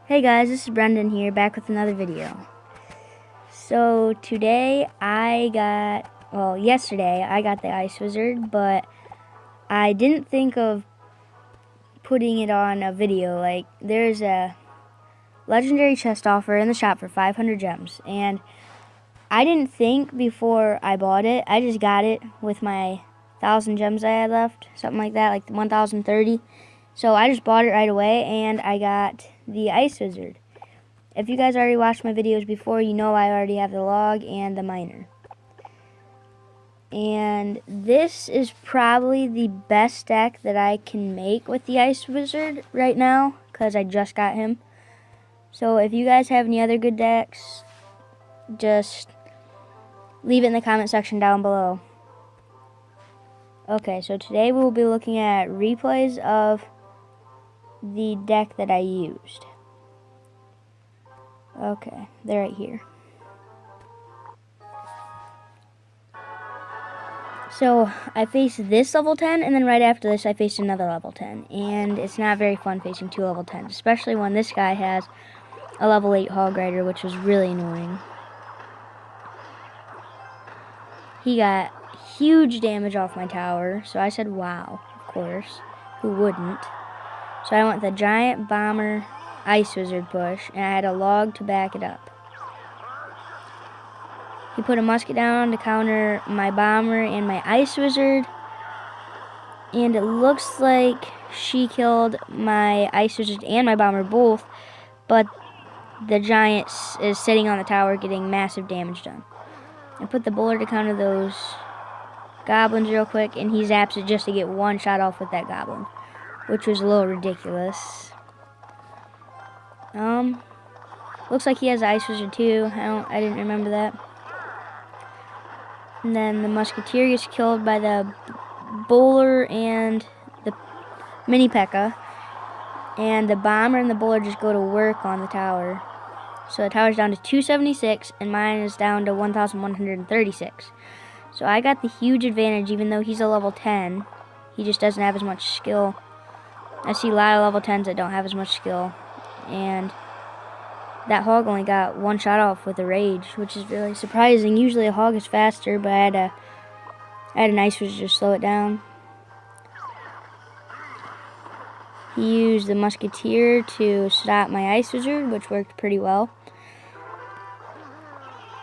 Hey guys, this is Brendan here, back with another video. So today yesterday I got the Ice Wizard, but I didn't think of putting it on a video. Like, there's a legendary chest offer in the shop for 500 gems, and I didn't think before I bought it. I just got it with my 1,000 gems I had left, something like that, like 1,030. So I just bought it right away, and I got the Ice Wizard. If you guys already watched my videos before, you know I already have the log and the miner. And this is probably the best deck that I can make with the Ice Wizard right now, because I just got him. So if you guys have any other good decks, just leave it in the comment section down below. Okay, so today we'll be looking at replays of the deck that I used. Okay, they're right here. So I faced this level 10, and then right after this I faced another level 10. And it's not very fun facing two level 10s, especially when this guy has a level 8 Hog Rider, which was really annoying. He got huge damage off my tower, so I said wow, of course. Who wouldn't? So I went the Giant Bomber Ice Wizard push, and I had a log to back it up. He put a musket down to counter my bomber and my Ice Wizard, and it looks like she killed my Ice Wizard and my bomber both, but the giant is sitting on the tower getting massive damage done. I put the bowler to counter those goblins real quick, and he zaps it just to get one shot off with that goblin, which was a little ridiculous. Looks like he has the Ice Wizard too. I didn't remember that. And then the Musketeer gets killed by the bowler and the mini P.E.K.K.A. And the bomber and the bowler just go to work on the tower. So the tower's down to 276, and mine is down to 1,136. So I got the huge advantage, even though he's a level 10. He just doesn't have as much skill. I see a lot of level 10s that don't have as much skill. And that hog only got one shot off with a rage, which is really surprising. Usually a hog is faster, but I had an Ice Wizard to slow it down. He used the Musketeer to stop my Ice Wizard, which worked pretty well.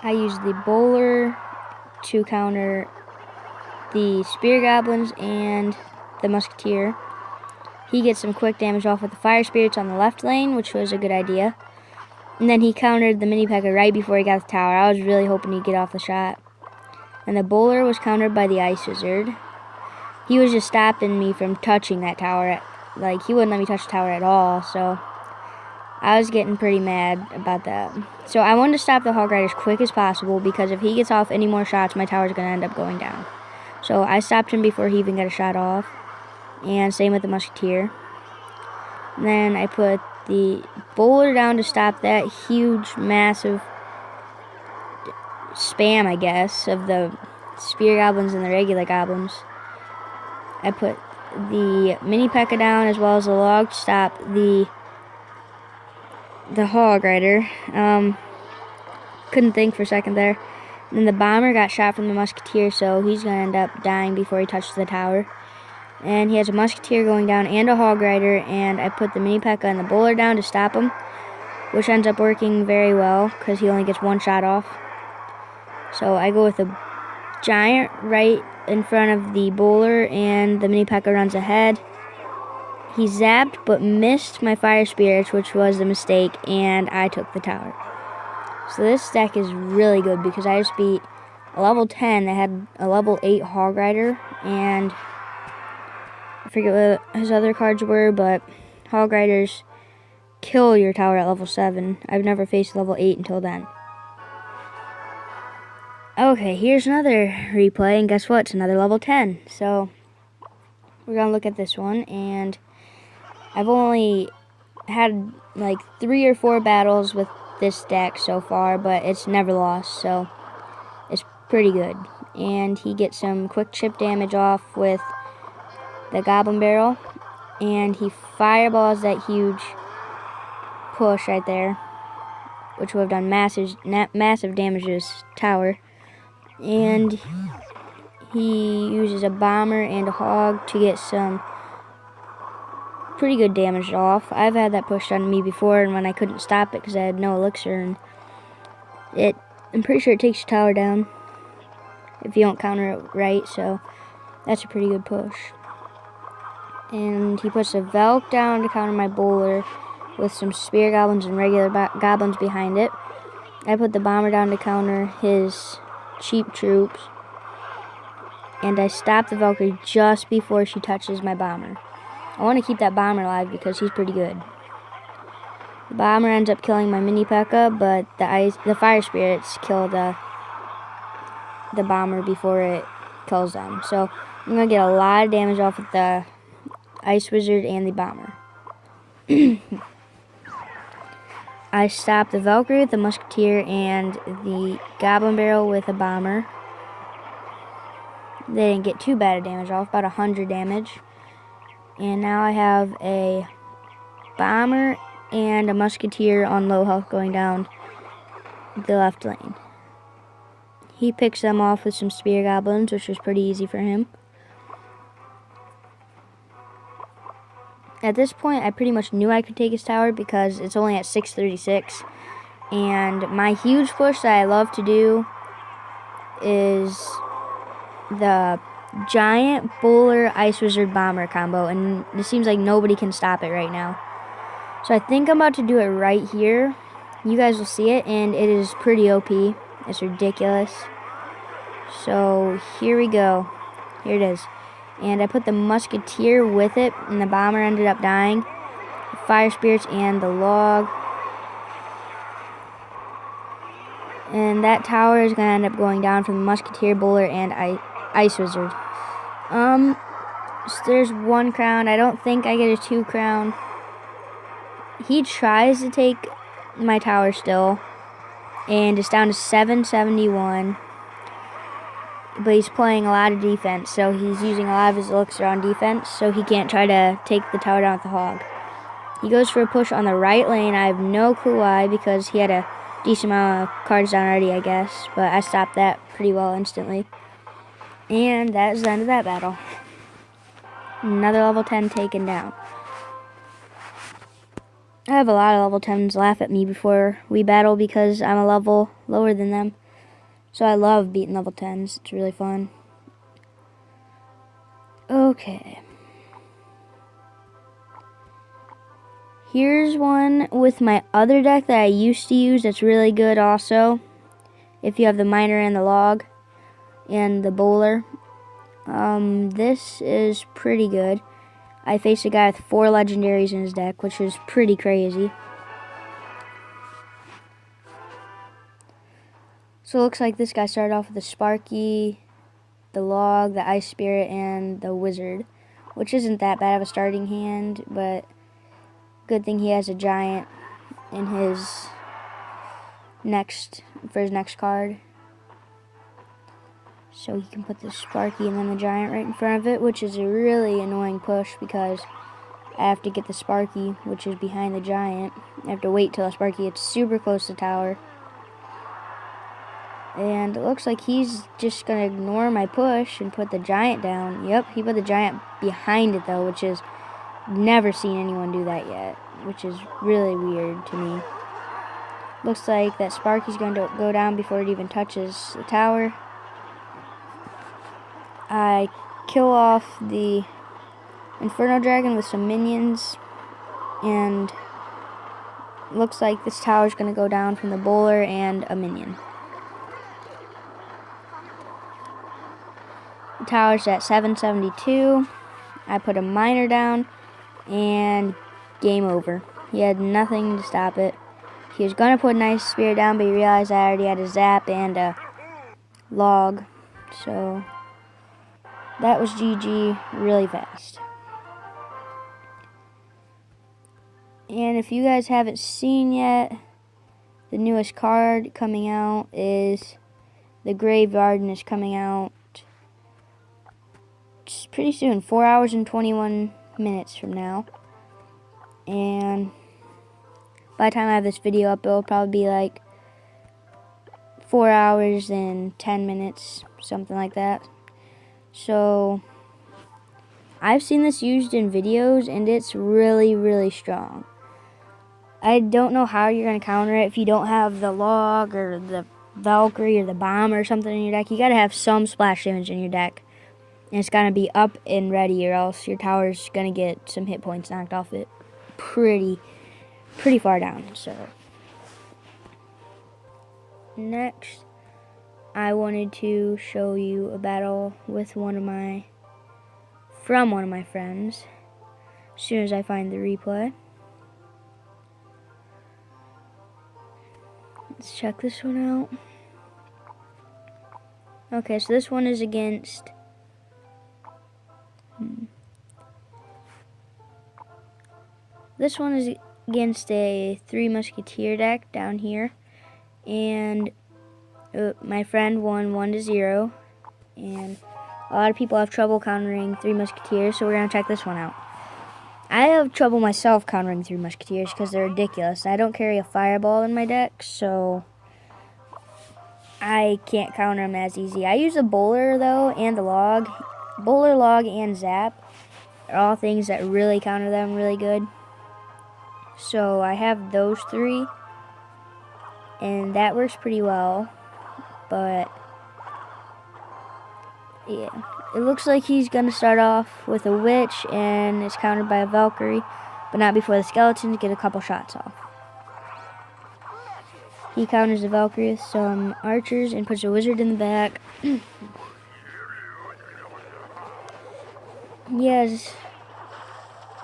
I used the bowler to counter the Spear Goblins and the Musketeer. He gets some quick damage off with the Fire Spirits on the left lane, which was a good idea. And then he countered the mini P.E.K.K.A. right before he got the tower. I was really hoping he'd get off the shot. And the bowler was countered by the Ice Wizard. He was just stopping me from touching that tower. Like, he wouldn't let me touch the tower at all, so I was getting pretty mad about that. So I wanted to stop the Hog Rider as quick as possible, because if he gets off any more shots, my tower's going to end up going down. So I stopped him before he even got a shot off. And same with the Musketeer. And then I put the bowler down to stop that huge, massive spam, I guess, of the Spear Goblins and the regular Goblins. I put the mini P.E.K.K.A. down, as well as the log to stop the Hog Rider. Couldn't think for a second there. And then the bomber got shot from the Musketeer, so he's going to end up dying before he touches the tower. And he has a Musketeer going down and a Hog Rider, and I put the mini P.E.K.K.A. and the bowler down to stop him, which ends up working very well, because he only gets one shot off. So I go with the giant right in front of the bowler, and the mini P.E.K.K.A. runs ahead. He zapped but missed my Fire Spirits, which was a mistake, and I took the tower. So this deck is really good, because I just beat a level 10 that had a level 8 Hog Rider, and I forget what his other cards were, but Hog Riders kill your tower at level 7. I've never faced level 8 until then. Okay, here's another replay, and guess what? It's another level 10. So we're going to look at this one, and I've only had like 3 or 4 battles with this deck so far, but it's never lost, so it's pretty good. And he gets some quick chip damage off with the Goblin Barrel, and he fireballs that huge push right there, which would have done massive damage to his tower. And he uses a bomber and a hog to get some pretty good damage off. I've had that pushed on me before, and when I couldn't stop it because I had no elixir, and I'm pretty sure it takes your tower down if you don't counter it right, so that's a pretty good push. And he puts a Velk down to counter my bowler with some spear goblins and regular goblins behind it. I put the bomber down to counter his cheap troops, and I stop the Valkyrie just before she touches my bomber. I want to keep that bomber alive because he's pretty good. The bomber ends up killing my mini P.E.K.K.A, but the fire spirits kill the bomber before it kills them. So I'm going to get a lot of damage off with the Ice Wizard and the bomber. I stopped the Valkyrie with the Musketeer and the Goblin Barrel with a bomber. They didn't get too bad of damage off, about 100 damage. And now I have a bomber and a Musketeer on low health going down the left lane. He picks them off with some Spear Goblins, which was pretty easy for him. At this point, I pretty much knew I could take his tower because it's only at 636. And my huge push that I love to do is the Giant Bowler Ice Wizard Bomber combo. And it seems like nobody can stop it right now. So I think I'm about to do it right here. You guys will see it, and it is pretty OP. It's ridiculous. So here we go. Here it is. And I put the Musketeer with it, and the bomber ended up dying. The Fire Spirits and the log. And that tower is going to end up going down from the Musketeer, Bowler, and Ice Wizard. So there's 1 crown. I don't think I get a 2 crown. He tries to take my tower still, and it's down to 771. But he's playing a lot of defense, so he's using a lot of his elixir on defense, so he can't try to take the tower down with the hog. He goes for a push on the right lane. I have no clue why, because he had a decent amount of cards down already, I guess. But I stopped that pretty well instantly. And that is the end of that battle. Another level 10 taken down. I have a lot of level 10s laugh at me before we battle because I'm a level lower than them. So I love beating level 10s. It's really fun. Okay. Here's one with my other deck that I used to use that's really good also. If you have the miner and the log and the bowler. This is pretty good. I faced a guy with 4 legendaries in his deck, which is pretty crazy. So it looks like this guy started off with the Sparky, the Log, the Ice Spirit, and the Wizard, which isn't that bad of a starting hand, but good thing he has a Giant in his next card. So he can put the Sparky and then the Giant right in front of it, which is a really annoying push because I have to get the Sparky, which is behind the Giant. I have to wait till the Sparky gets super close to the tower. And it looks like he's just going to ignore my push and put the Giant down. Yep, he put the Giant behind it, though, which is never seen anyone do that yet, which is really weird to me. Looks like that Sparky's going to go down before it even touches the tower. I kill off the Inferno Dragon with some minions, and looks like this tower's going to go down from the bowler and a minion. The tower's at 772. I put a miner down, and game over. He had nothing to stop it. He was going to put an Ice Spear down, but he realized I already had a Zap and a Log. So that was GG really fast. And if you guys haven't seen yet, the newest card coming out is the Graveyard, and is coming out just pretty soon, 4 hours and 21 minutes from now. And by the time I have this video up, it'll probably be like 4 hours and 10 minutes, something like that. So I've seen this used in videos, and it's really, really strong. I don't know how you're going to counter it if you don't have the log or the Valkyrie or the bomb or something in your deck. You got to have some splash damage in your deck, and it's got to be up and ready, or else your tower's going to get some hit points knocked off it pretty far down. So next, I wanted to show you a battle with from one of my friends as soon as I find the replay. Let's check this one out. Okay, so this one is against this one is against a 3 Musketeer deck down here, and my friend won 1-0, and a lot of people have trouble countering 3 Musketeers, so we're going to check this one out. I have trouble myself countering 3 Musketeers because they're ridiculous. I don't carry a fireball in my deck, so I can't counter them as easy. I use a bowler, though, and the log. Bowler, log, and zap are all things that really counter them really good. So I have those 3, and that works pretty well. But yeah, it looks like he's going to start off with a witch, and it's countered by a Valkyrie, but not before the skeletons get a couple shots off. He counters the Valkyrie with some archers and puts a wizard in the back.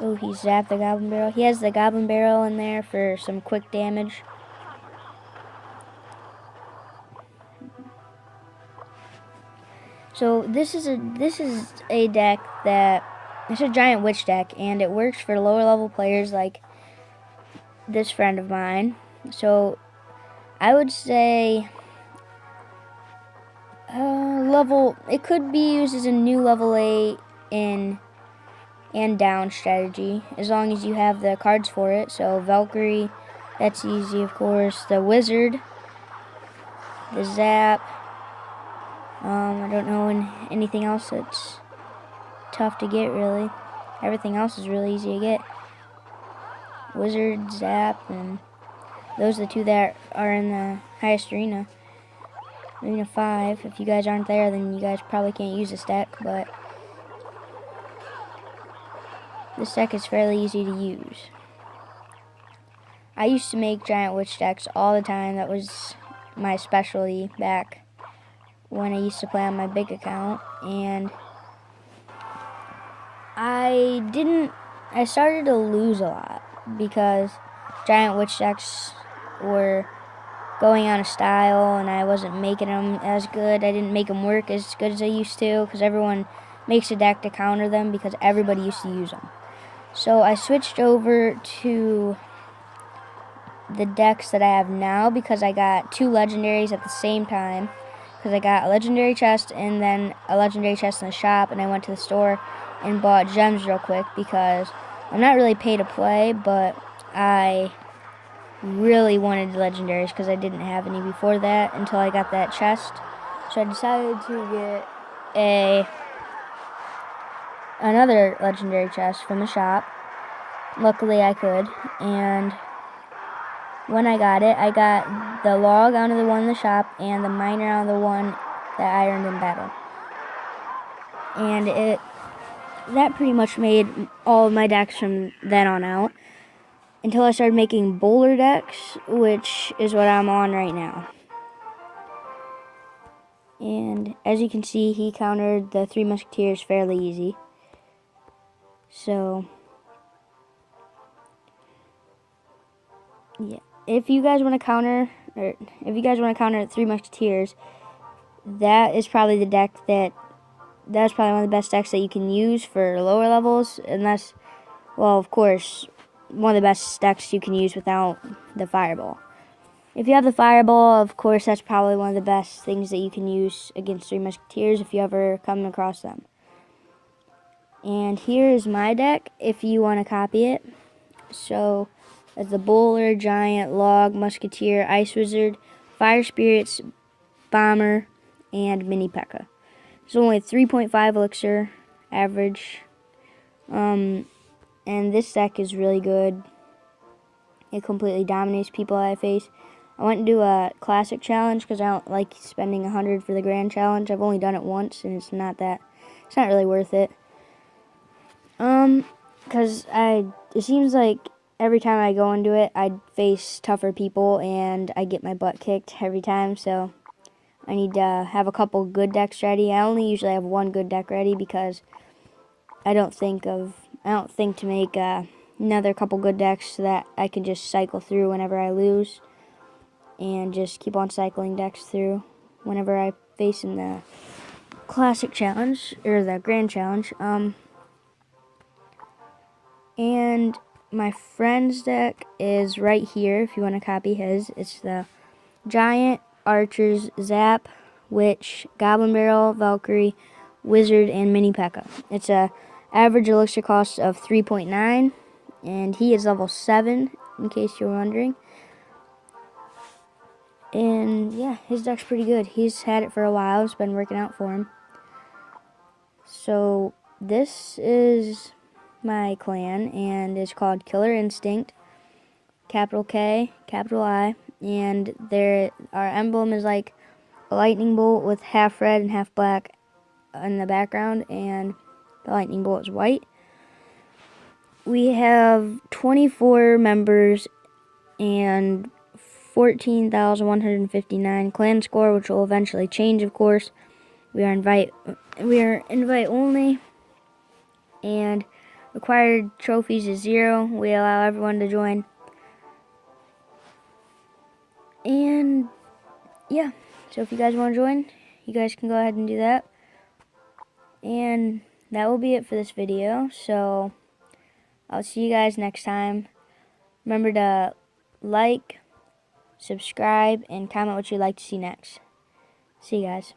Oh, he zapped the goblin barrel. He has the goblin barrel in there for some quick damage. So this is a deck that, it's a giant witch deck, and it works for lower level players like this friend of mine. So I would say it could be used as a new level 8 and down strategy, as long as you have the cards for it. So Valkyrie, that's easy, of course. The wizard, the zap. I don't know anything else that's tough to get, really. Everything else is really easy to get. Wizard, zap, and those are the 2 that are in the highest arena. Arena 5. If you guys aren't there, then you guys probably can't use this deck, but this deck is fairly easy to use. I used to make giant witch decks all the time. That was my specialty back when I used to play on my big account, and I started to lose a lot because giant witch decks were going out of style, and I wasn't making them as good. I didn't make them work as good as I used to, because everyone makes a deck to counter them because everybody used to use them. So I switched over to the decks that I have now because I got 2 legendaries at the same time. Because I got a legendary chest and then a legendary chest in the shop, and I went to the store and bought gems real quick because I'm not really pay to play, but I really wanted legendaries because I didn't have any before that until I got that chest. So I decided to get another legendary chest from the shop. Luckily I could, and when I got it, I got the log out of the one in the shop and the miner out of the one that I earned in battle. And that pretty much made all of my decks from then on out, until I started making bowler decks, which is what I'm on right now. And as you can see, he countered the 3 Musketeers fairly easy. So yeah, if you guys want to counter 3 Musketeers, that is probably the deck that's probably one of the best decks that you can use for lower levels, unless, well, of course, one of the best decks you can use without the fireball. If you have the fireball, of course, that's probably one of the best things that you can use against 3 Musketeers if you ever come across them. And here is my deck if you want to copy it. So That's the Bowler, Giant, Log, Musketeer, Ice Wizard, Fire Spirits, Bomber, and Mini P.E.K.K.A. It's only 3.5 elixir average. And this deck is really good. It completely dominates people I face. I went to do a classic challenge because I don't like spending 100 for the grand challenge. I've only done it once, and it's not really worth it. Because it seems like every time I go into it, I face tougher people, and I get my butt kicked every time, so I need to have a couple good decks ready. I only usually have one good deck ready because I don't think to make another couple good decks so that I can just cycle through whenever I lose, and just keep on cycling decks through whenever I face in the classic challenge or the grand challenge. And my friend's deck is right here if you want to copy his. It's the Giant, Archers, Zap, Witch, Goblin Barrel, Valkyrie, Wizard, and Mini P.E.K.K.A. It's a average elixir cost of 3.9, and he is level 7, in case you're wondering. And yeah, his deck's pretty good. He's had it for a while. It's been working out for him. So this is my clan, and it's called Killer Instinct, capital K, capital I, and our emblem is like a lightning bolt with half red and half black in the background, and the lightning bolt is white. We have 24 members and 14,159 clan score, which will eventually change, of course. We are invite only, and required trophies is 0. We allow everyone to join. And yeah, so if you guys want to join, you guys can go ahead and do that. And that will be it for this video. So I'll see you guys next time. Remember to like, subscribe, and comment what you'd like to see next. See you guys.